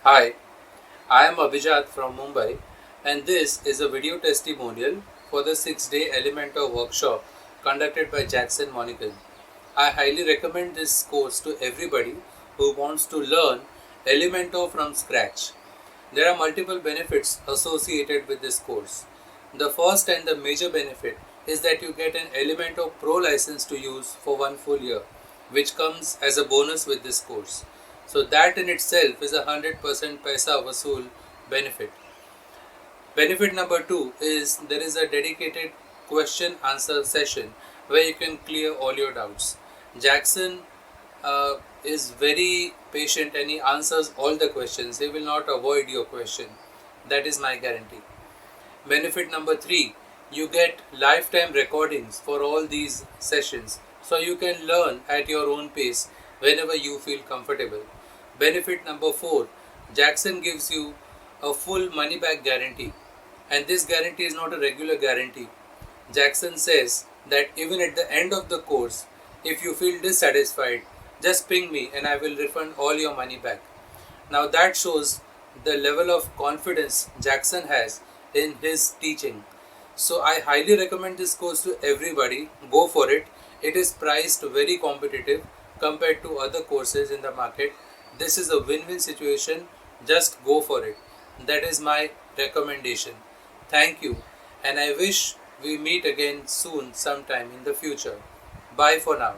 Hi, I am Abhijat from Mumbai, and this is a video testimonial for the 6-day Elementor Workshop conducted by Jackson Monichan. I highly recommend this course to everybody who wants to learn Elementor from scratch. There are multiple benefits associated with this course. The first and the major benefit is that you get an Elementor Pro license to use for 1 full year, which comes as a bonus with this course. So that in itself is a 100% paisa vasool benefit. Benefit number 2 is there is a dedicated question answer session where you can clear all your doubts. Jackson is very patient and he answers all the questions. He will not avoid your question. That is my guarantee. Benefit number 3, you get lifetime recordings for all these sessions, so you can learn at your own pace whenever you feel comfortable. Benefit number 4, Jackson gives you a full money back guarantee, and this guarantee is not a regular guarantee. Jackson says that even at the end of the course, if you feel dissatisfied, just ping me and I will refund all your money back. Now that shows the level of confidence Jackson has in his teaching. So I highly recommend this course to everybody. Go for it. It is priced very competitive compared to other courses in the market. This is a win-win situation. Just go for it. That is my recommendation. Thank you, and I wish we meet again soon sometime in the future. Bye for now.